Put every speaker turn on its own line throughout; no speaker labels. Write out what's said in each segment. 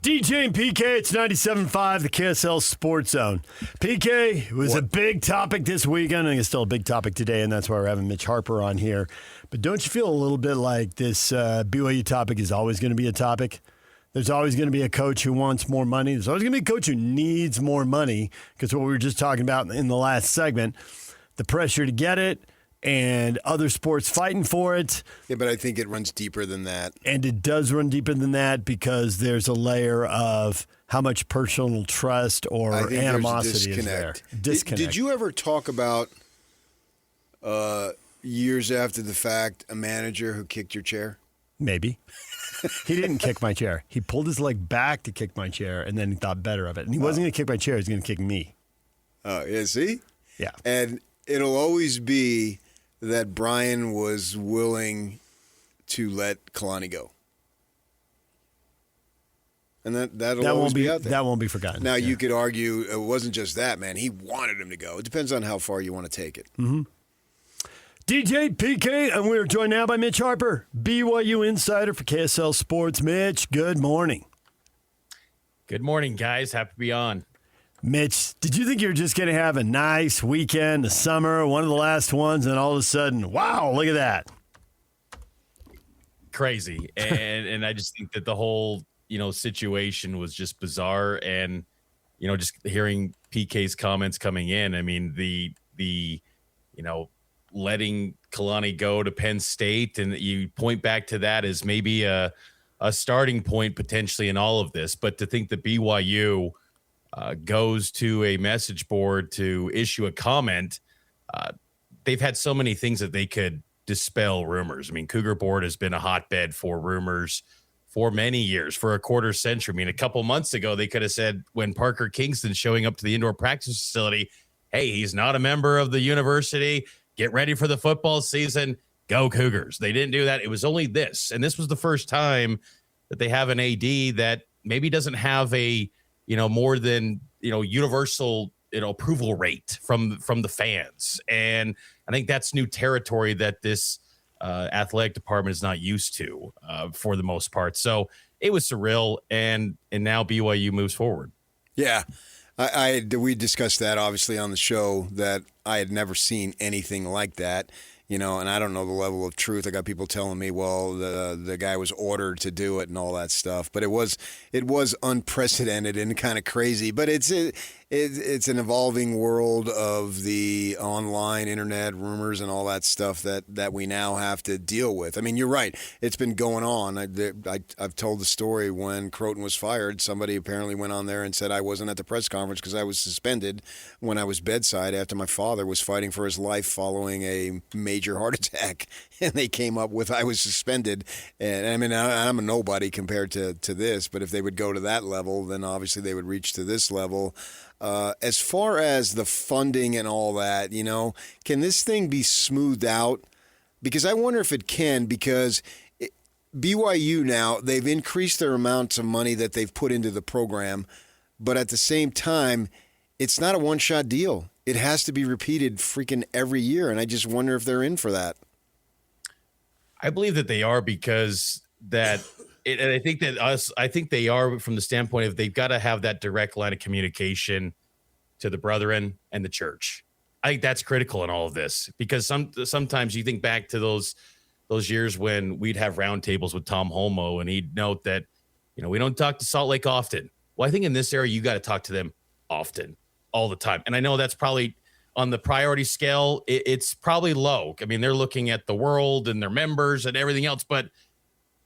DJ and PK, it's 97.5, the KSL Sports Zone. PK, it was a big topic this weekend. I think it's still a big topic today, and that's why we're having Mitch Harper on here. But don't you feel a little bit like this BYU topic is always going to be a topic? There's always going to be a coach who wants more money. There's always going to be a coach who needs more money, because what we were just talking about in the last segment, the pressure to get it, and other sports fighting for it.
Yeah, but I think it runs deeper than that.
And it does run deeper than that because there's a layer of how much personal trust or animosity is there. Disconnect.
Did you ever talk about years after the fact a manager who kicked your chair?
Maybe. He didn't kick my chair. He pulled his leg back to kick my chair, and then he thought better of it. And he wasn't going to kick my chair. He was going to kick me.
Oh, yeah, see?
Yeah.
And it'll always be that Brian was willing to let Kalani go. And that'll always be out there.
That won't be forgotten.
Now, you could argue it wasn't just that, man. He wanted him to go. It depends on how far you want to take it.
Mm-hmm. DJ, PK, and we're joined now by Mitch Harper, BYU insider for KSL Sports. Mitch, good morning.
Good morning, guys. Happy to be on.
Mitch, did you think you were just going to have a nice weekend, a summer, one of the last ones, and all of a sudden, wow, look at that.
Crazy. And I just think that the whole, situation was just bizarre. And, just hearing PK's comments coming in, I mean, the letting Kalani go to Penn State, and you point back to that as maybe a starting point potentially in all of this. But to think that BYU goes to a message board to issue a comment, they've had so many things that they could dispel rumors. I mean, Cougar Board has been a hotbed for rumors for many years, for a quarter century. I mean, a couple months ago, they could have said when Parker Kingston's showing up to the indoor practice facility, hey, he's not a member of the university. Get ready for the football season. Go Cougars. They didn't do that. It was only this. And this was the first time that they have an AD that maybe doesn't have a more than, universal, approval rate from the fans. And I think that's new territory that this athletic department is not used to for the most part. So it was surreal. And now BYU moves forward.
Yeah. We discussed that obviously on the show, that I had never seen anything like that. And I don't know the level of truth. I got people telling me, well, the guy was ordered to do it and all that stuff. But it was unprecedented and kind of crazy. But it's an evolving world of the online internet rumors and all that stuff that we now have to deal with. I mean, you're right. It's been going on. I've told the story when Croton was fired. Somebody apparently went on there and said I wasn't at the press conference because I was suspended when I was bedside after my father was fighting for his life following a major heart attack, and they came up with I was suspended. And I mean, I'm a nobody compared to this, but if they would go to that level, then obviously they would reach to this level. As far as the funding and all that, can this thing be smoothed out? Because I wonder if it can, because BYU now, they've increased their amounts of money that they've put into the program, but at the same time, it's not a one-shot deal. It has to be repeated freaking every year, and I just wonder if they're in for that.
I believe that they are, because and I think they are from the standpoint of they've got to have that direct line of communication to the brethren and the church. I think that's critical in all of this, because sometimes you think back to those years when we'd have roundtables with Tom Holmoe, and he'd note that, we don't talk to Salt Lake often. Well, I think in this area, you got to talk to them often, all the time. And I know that's probably on the priority scale, it's probably low. I mean, they're looking at the world and their members and everything else, but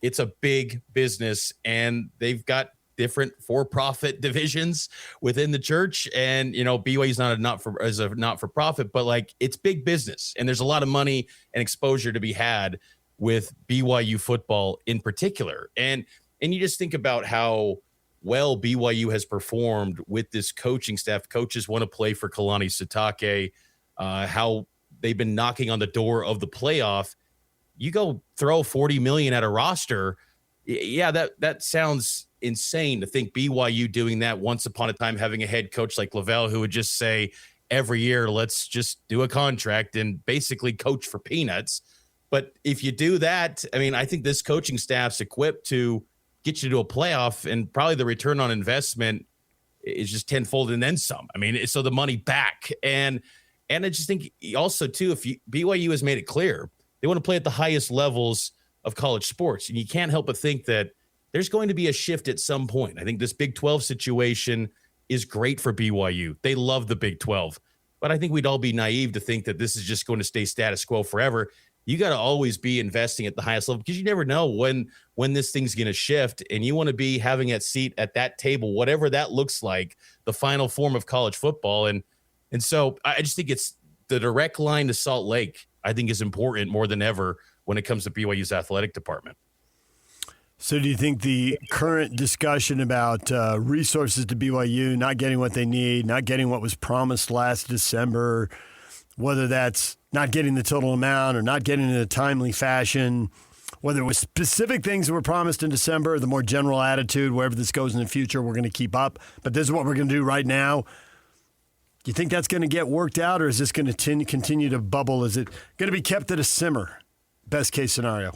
it's a big business, and they've got different for-profit divisions within the church. And, BYU is not a not-for-profit, but it's big business. And there's a lot of money and exposure to be had with BYU football in particular. And you just think about how well BYU has performed with this coaching staff. Coaches want to play for Kalani Sitake, how they've been knocking on the door of the playoff. You go throw $40 million at a roster. Yeah, that sounds insane to think BYU doing that once upon a time, having a head coach like Lavelle who would just say every year, let's just do a contract and basically coach for peanuts. But if you do that, I mean, I think this coaching staff's equipped to get you to a playoff, and probably the return on investment is just tenfold and then some. I mean, so the money back. And I just think also, too, BYU has made it clear they want to play at the highest levels of college sports. And you can't help but think that there's going to be a shift at some point. I think this Big 12 situation is great for BYU. They love the Big 12. But I think we'd all be naive to think that this is just going to stay status quo forever. You got to always be investing at the highest level because you never know when this thing's going to shift, and you want to be having a seat at that table, whatever that looks like, the final form of college football. And so I just think it's the direct line to Salt Lake, I think, is important more than ever when it comes to BYU's athletic department.
So do you think the current discussion about resources to BYU, not getting what they need, not getting what was promised last December, whether that's not getting the total amount or not getting it in a timely fashion, whether it was specific things that were promised in December, the more general attitude, wherever this goes in the future, we're going to keep up, but this is what we're going to do right now. Do you think that's going to get worked out, or is this going to continue to bubble? Is it going to be kept at a simmer, best case scenario?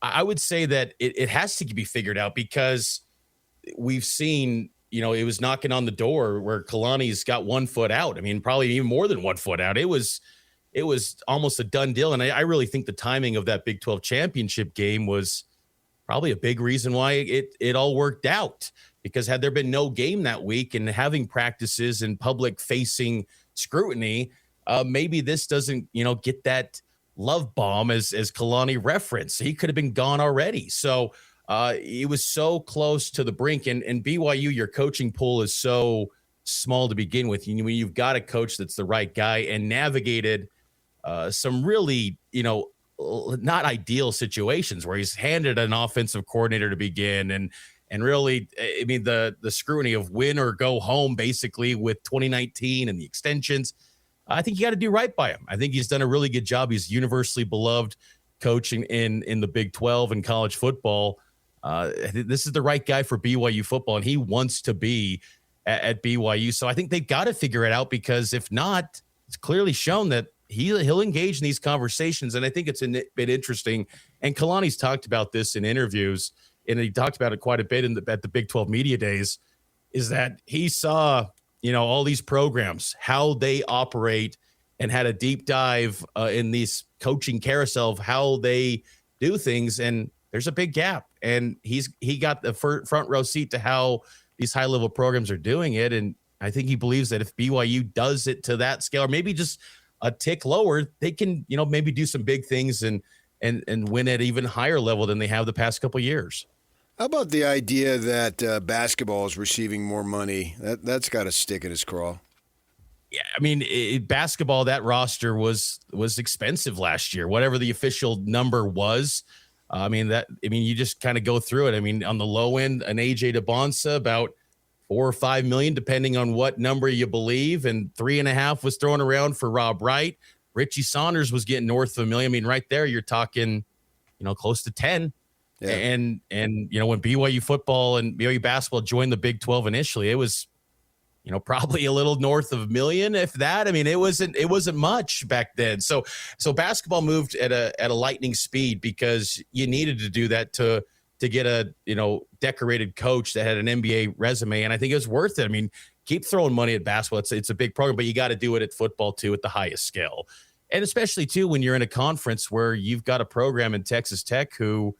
I would say that it has to be figured out because we've seen, it was knocking on the door where Kalani's got 1 foot out. I mean, probably even more than 1 foot out. It was almost a done deal. And I really think the timing of that Big 12 championship game was probably a big reason why it all worked out, because had there been no game that week and having practices and public facing scrutiny, maybe this doesn't, get that love bomb as Kalani referenced. He could have been gone already. So it was so close to the brink. And BYU, your coaching pool is so small to begin with. When you've got a coach that's the right guy and navigated some really, not ideal situations where he's handed an offensive coordinator to begin. And really, I mean, the scrutiny of win or go home, basically, with 2019 and the extensions. I think you got to do right by him. I think he's done a really good job. He's universally beloved coaching in the Big 12 and college football. This is the right guy for BYU football, and he wants to be at BYU. So I think they've got to figure it out, because if not, it's clearly shown that he'll engage in these conversations. And I think it's a bit interesting. And Kalani's talked about this in interviews, and he talked about it quite a bit at the Big 12 media days, is that he saw all these programs, how they operate, and had a deep dive in these coaching carousel of how they do things. And there's a big gap. And he got the front row seat to how these high level programs are doing it. And I think he believes that if BYU does it to that scale, or maybe just a tick lower, they can, maybe do some big things and win at even higher level than they have the past couple of years.
How about the idea that basketball is receiving more money? That's got to stick in his craw.
Yeah, I mean, basketball, that roster was expensive last year, whatever the official number was. You just kind of go through it. I mean, on the low end, an AJ DeBonsa, about $4 or $5 million, depending on what number you believe, and 3.5 was thrown around for Rob Wright. Richie Saunders was getting north of $1 million. I mean, right there, you're talking, close to 10. Yeah. And when BYU football and BYU basketball joined the Big 12 initially, it was, probably a little north of $1 million, if that. I mean, it wasn't much back then. So basketball moved at a lightning speed because you needed to do that to get a decorated coach that had an NBA resume, and I think it was worth it. I mean, keep throwing money at basketball. It's a big program, but you got to do it at football too, at the highest scale, and especially too when you're in a conference where you've got a program in Texas Tech who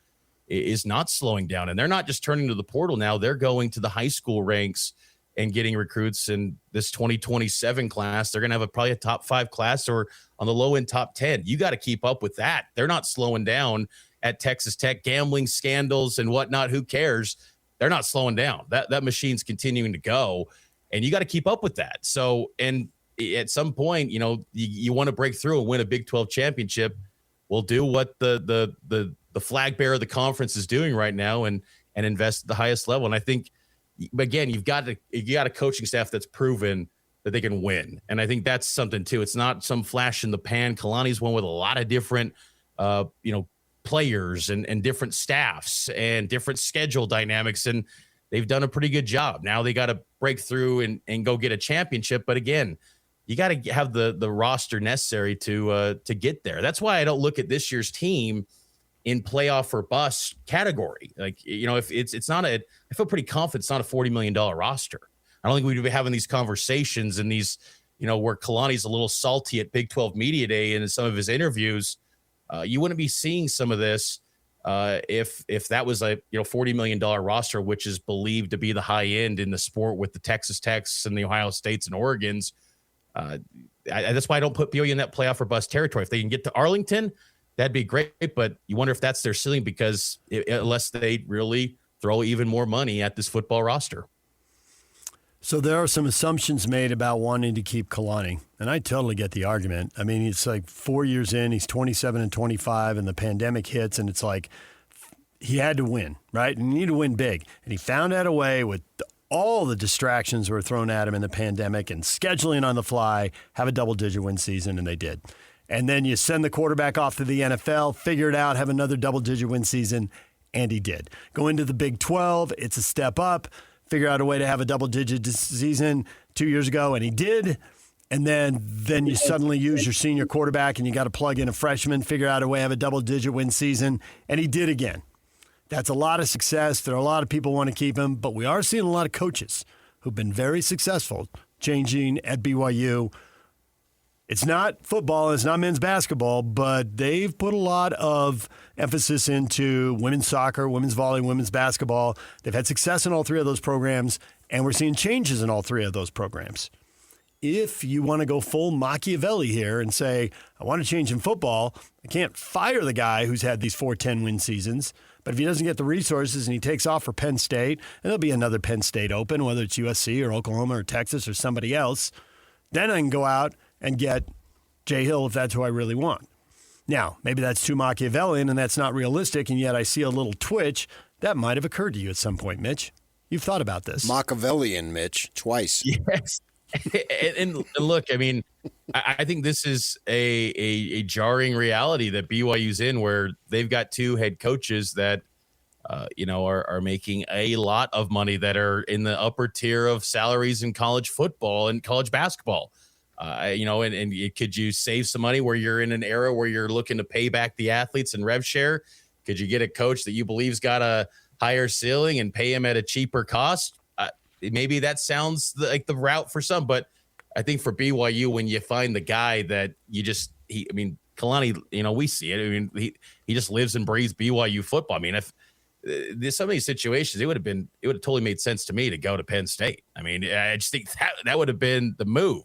is not slowing down, and they're not just turning to the portal now. They're going to the high school ranks and getting recruits in this 2027 class. They're going to have probably a top 5 class, or on the low end, top 10. You got to keep up with that. They're not slowing down at Texas Tech. Gambling scandals and whatnot, who cares? They're not slowing down. That machine's continuing to go, and you got to keep up with that. So, and at some point, you want to break through and win a Big 12 championship. We'll do what the flag bearer of the conference is doing right now, and invest at the highest level. And I think, again, you got a coaching staff that's proven that they can win. And I think that's something too. It's not some flash in the pan. Kalani's one with a lot of different, players and different staffs and different schedule dynamics. And they've done a pretty good job. Now they got to break through and go get a championship. But again, you got to have the roster necessary to get there. That's why I don't look at this year's team in playoff or bust category. Like, if it's not I feel pretty confident it's not a $40 million roster. I don't think we'd be having these conversations and these, where Kalani's a little salty at Big 12 Media Day and in some of his interviews. You wouldn't be seeing some of this if that was a $40 million roster, which is believed to be the high end in the sport with the Texas Techs and the Ohio States and Oregons. That's why I don't put BYU in that playoff or bust territory. If they can get to Arlington, that'd be great, but you wonder if that's their ceiling because unless they really throw even more money at this football roster.
So there are some assumptions made about wanting to keep Kalani, and I totally get the argument. I mean, it's like 4 years in, he's 27 and 25, and the pandemic hits, and it's like he had to win, right? And he needed to win big, and he found out a way with all the distractions were thrown at him in the pandemic and scheduling on the fly, have a double-digit win season, and they did. And then you send the quarterback off to the NFL, figure it out, have another double-digit win season, and he did. Go into the Big 12, it's a step up. Figure out a way to have a double-digit season 2 years ago, and he did. And then you suddenly use your senior quarterback, and you got to plug in a freshman, figure out a way to have a double-digit win season, and he did again. That's a lot of success. There are a lot of people want to keep him, but we are seeing a lot of coaches who've been very successful changing at BYU. It's not football, it's not men's basketball, but they've put a lot of emphasis into women's soccer, women's volley, women's basketball. They've had success in all three of those programs, and we're seeing changes in all three of those programs. If you want to go full Machiavelli here and say, I want to change in football, I can't fire the guy who's had these 4 10-win seasons, but if he doesn't get the resources and he takes off for Penn State, and there'll be another Penn State open, whether it's USC or Oklahoma or Texas or somebody else, then I can go out and get Jay Hill if that's who I really want. Now, maybe that's too Machiavellian and that's not realistic, and yet I see a little twitch. That might have occurred to you at some point, Mitch. You've thought about this.
Machiavellian, Mitch, twice.
Yes. and look, I mean, I think this is a jarring reality that BYU's in where they've got 2 head coaches that, are making a lot of money that are in the upper tier of salaries in college football and college basketball. Could you save some money where you're in an era where you're looking to pay back the athletes and rev share? Could you get a coach that you believe's got a higher ceiling and pay him at a cheaper cost? Maybe that sounds like the route for some, but I think for BYU, when you find the guy that Kalani, we see it. I mean, he just lives and breathes BYU football. I mean, if there's so many situations, it would have totally made sense to me to go to Penn State. I mean, I just think that would have been the move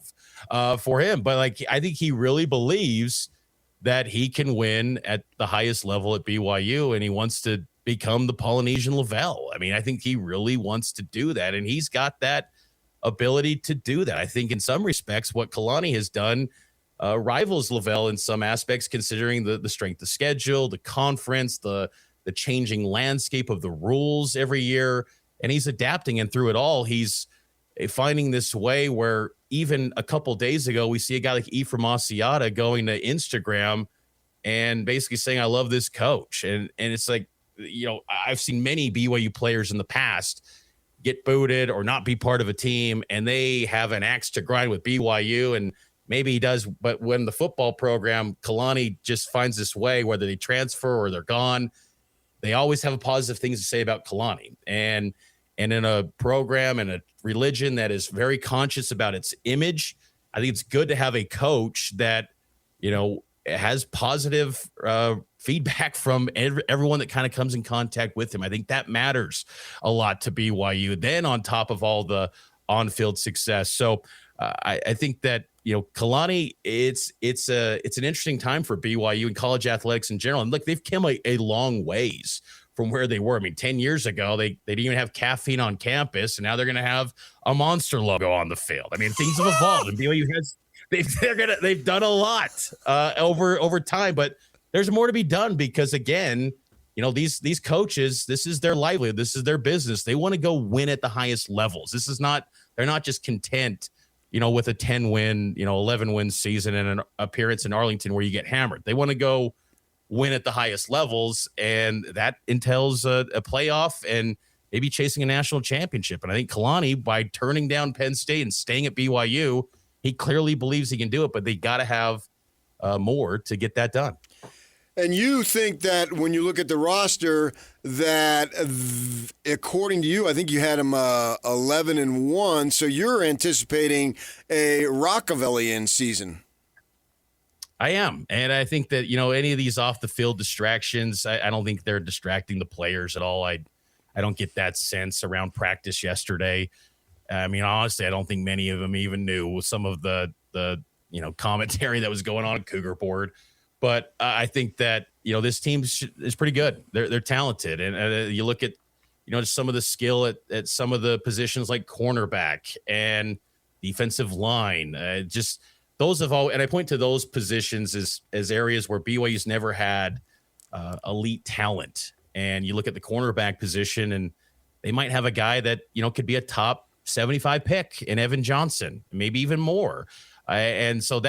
for him. But I think he really believes that he can win at the highest level at BYU, and he wants to become the Polynesian Lavelle. I mean, I think he really wants to do that, and he's got that ability to do that. I think in some respects, what Kalani has done rivals Lavelle in some aspects, considering the strength of schedule, the conference, the changing landscape of the rules every year, and he's adapting. And through it all, he's finding this way where even a couple days ago, we see a guy like Ephraim Asiata going to Instagram and basically saying, I love this coach. And it's like, I've seen many BYU players in the past get booted or not be part of a team, and they have an axe to grind with BYU, and maybe he does. But when the football program, Kalani just finds this way, whether they transfer or they're gone, they always have positive things to say about Kalani. And in a program and a religion that is very conscious about its image, I think it's good to have a coach that, has positive feedback from everyone that kind of comes in contact with him. I think that matters a lot to BYU. Then on top of all the on-field success. So I think that, Kalani, it's an interesting time for BYU and college athletics in general. And look, they've come a long ways from where they were. I mean, 10 years ago, they didn't even have caffeine on campus, and now they're going to have a Monster logo on the field. I mean, things have evolved, and BYU has they've done a lot over time, but there's more to be done because, again, these coaches, this is their livelihood, this is their business. They want to go win at the highest levels. They're not just content, with a 10-win, 11-win season and an appearance in Arlington where you get hammered. They want to go win at the highest levels, and that entails a playoff and maybe chasing a national championship. And I think Kalani, by turning down Penn State and staying at BYU, he clearly believes he can do it, but they got to have more to get that done.
And you think that when you look at the roster, that according to you, I think you had them 11-1. So you're anticipating a Rockefellian season.
I am. And I think that, any of these off the field distractions, I don't think they're distracting the players at all. I don't get that sense around practice yesterday. I mean, honestly, I don't think many of them even knew some of the commentary that was going on at Cougar Board. But I think that, this team is pretty good. They're talented. And you look at, just some of the skill at some of the positions like cornerback and defensive line. Just those have all, and I point to those positions as areas where BYU's never had elite talent. And you look at the cornerback position, and they might have a guy that, could be a top 75 pick in Evan Johnson, maybe even more. And so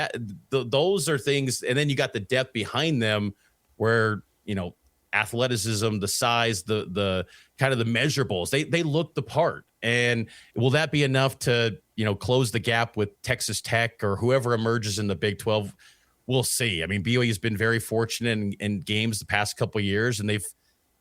those are things. And then you got the depth behind them where, athleticism, the size, the kind of the measurables, they look the part. And will that be enough to, close the gap with Texas Tech or whoever emerges in the Big 12? We'll see. I mean, BYU has been very fortunate in games the past couple of years, and they've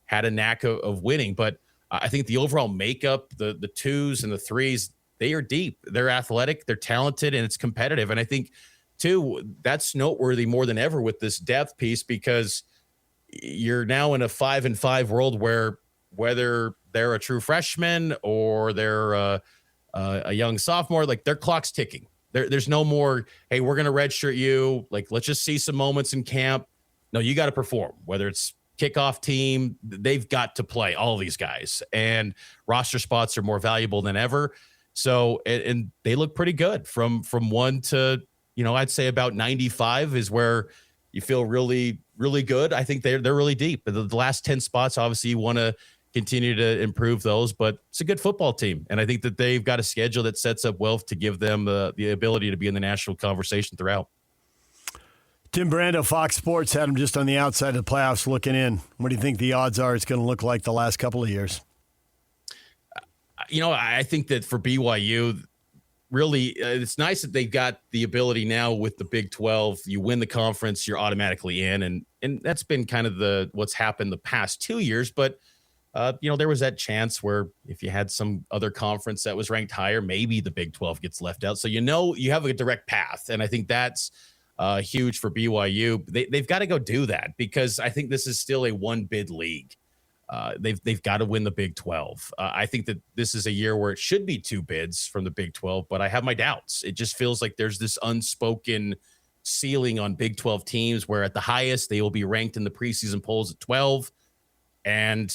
had a knack of winning. But I think the overall makeup, the twos and the threes, they are deep. They're athletic, they're talented, and it's competitive. And I think, too, that's noteworthy more than ever with this depth piece, because you're now in a 5-5 world where whether they're a true freshman or they're a young sophomore, like their clock's ticking. There's no more, hey, we're going to redshirt you. Like, let's just see some moments in camp. No, you got to perform, whether it's kickoff team, they've got to play, all these guys, and roster spots are more valuable than ever. So, and they look pretty good from 1 to, I'd say about 95 is where you feel really, really good. I think they're really deep. The last 10 spots, obviously you want to continue to improve those, but it's a good football team. And I think that they've got a schedule that sets up well to give them the ability to be in the national conversation throughout.
Tim Brando, Fox Sports, had him just on the outside of the playoffs looking in. What do you think the odds are it's going to look like the last couple of years?
I think that for BYU, really, it's nice that they've got the ability now with the Big 12. You win the conference, you're automatically in. And that's been kind of what's happened the past 2 years. But, there was that chance where if you had some other conference that was ranked higher, maybe the Big 12 gets left out. So, you have a direct path. And I think that's huge for BYU. They've got to go do that, because I think this is still a one-bid league. They've got to win the Big 12. I think that this is a year where it should be 2 bids from the Big 12, but I have my doubts. It just feels like there's this unspoken ceiling on Big 12 teams where at the highest they will be ranked in the preseason polls at 12. And,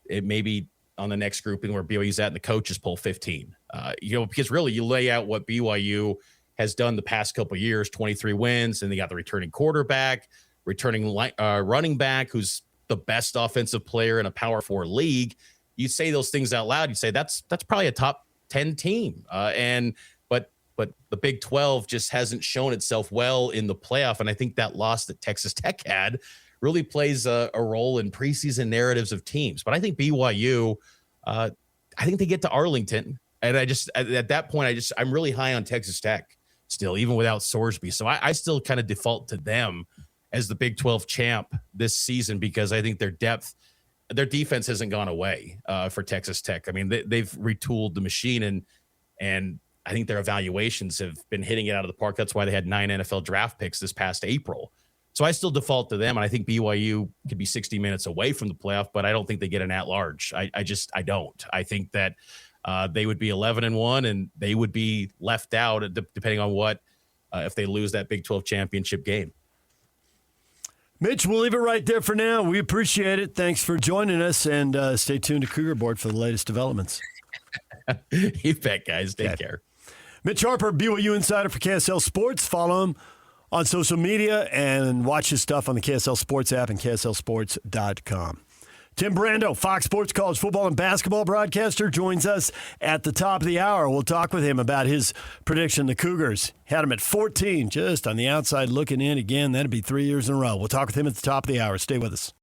it may be on the next grouping where BYU's at in the coaches poll 15. Because really you lay out what BYU has done the past couple of years, 23 wins, and they got the returning quarterback, returning running back, who's the best offensive player in a Power 4 league. You say those things out loud, you say that's probably a top 10 team. But the Big 12 just hasn't shown itself well in the playoff. And I think that loss that Texas Tech had really plays a role in preseason narratives of teams. But I think BYU, I think they get to Arlington. And at that point, I'm really high on Texas Tech still, even without Sorsby. So I still kind of default to them as the Big 12 champ this season, because I think their defense hasn't gone away for Texas Tech. I mean, they've retooled the machine, and I think their evaluations have been hitting it out of the park. That's why they had 9 NFL draft picks this past April. So I still default to them, and I think BYU could be 60 minutes away from the playoff, but I don't think they get an at-large. I don't. I think that they would be 11-1, and they would be left out depending on what if they lose that Big 12 championship game.
Mitch, we'll leave it right there for now. We appreciate it. Thanks for joining us, and stay tuned to Cougar Board for the latest developments.
You bet, guys. Take care.
Mitch Harper, BYU Insider for KSL Sports. Follow him on social media and watch his stuff on the KSL Sports app and KSLSports.com. Tim Brando, Fox Sports college football and basketball broadcaster, joins us at the top of the hour. We'll talk with him about his prediction. The Cougars had him at 14, just on the outside looking in again. That'd be 3 years in a row. We'll talk with him at the top of the hour. Stay with us.